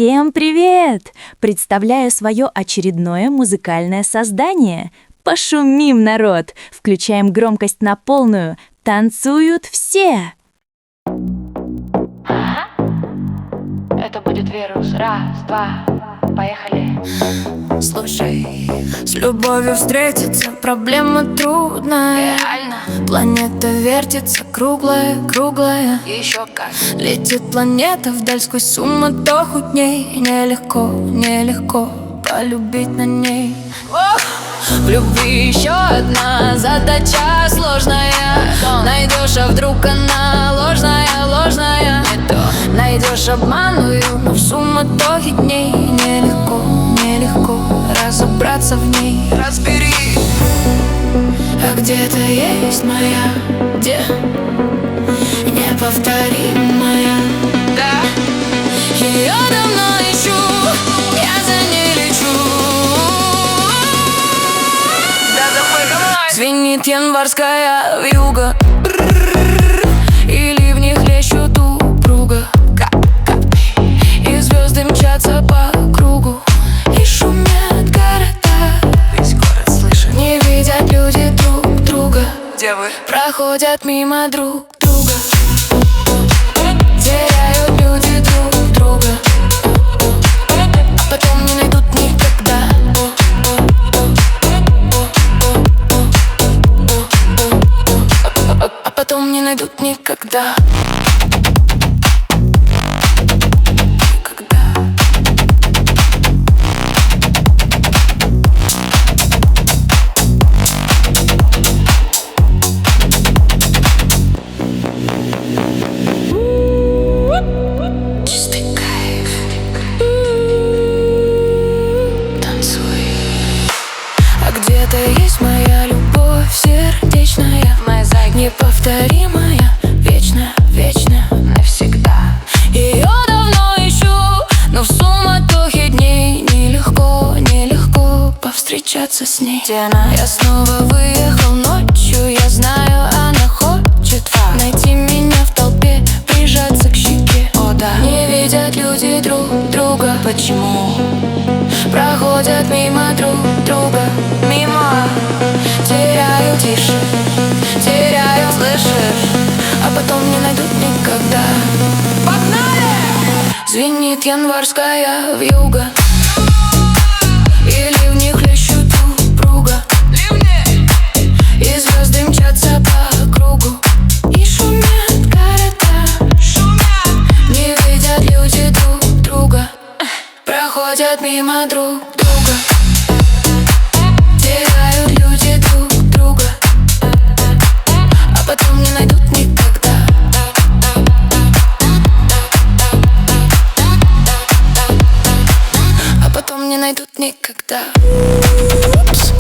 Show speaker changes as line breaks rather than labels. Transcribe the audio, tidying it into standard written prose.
Всем привет! Представляю свое очередное музыкальное создание. Пошумим, народ! Включаем громкость на полную. Танцуют все!
Это будет вирус. Раз, два, поехали.
Слушай, с любовью встретиться проблема трудная.
Реально?
Планета вертится, круглая, круглая.
Еще как.
Летит планета вдаль сквозь суматоху дней. Нелегко, нелегко полюбить на ней. В любви еще одна задача сложная. Найдешь, а вдруг она ложная, ложная. Не то. Найдешь обманную, но в суматохе дней нелегко, нелегко разобраться в ней.
Разбери.
А где-то есть моя, где неповторимая.
Да.
Ее давно ищу, я за ней лечу.
Да запоминай.
Звенит январская вьюга, и ливни хлещут упруго. И звезды мчатся по кругу, и шумят города.
Весь город слышит.
Не видят люди друг друга,
Где вы?
проходят мимо друг друга. Теряют люди друг друга, а потом не найдут никогда. А потом не найдут никогда. Никогда. Чистый кайф. Танцуй. А где-то есть моя любовь сердечная,
Моя зайка.
неповторимая, вечная, вечная, навсегда. Ее давно ищу, но в суматохе дней нелегко, нелегко повстречаться с ней.
Где она?
Я снова выехал ночью, я знаю, она хочет найти меня в толпе, прижаться к щеке.
О, да.
Не видят люди друг друга,
Почему?
проходят мимо друг друга, мимо. Теряю, тише, теряю, слышишь, а потом не найдут никогда.
Погнали!
Звенит январская вьюга, и ливни хлещут упруго,
Ливни!
и звезды мчатся по кругу, и шумят города.
Шумят!
Не видят люди друг друга, проходят мимо друг друга. Теряют люди друг друга, а потом не найдут никогда. А потом не найдут никогда. Упс.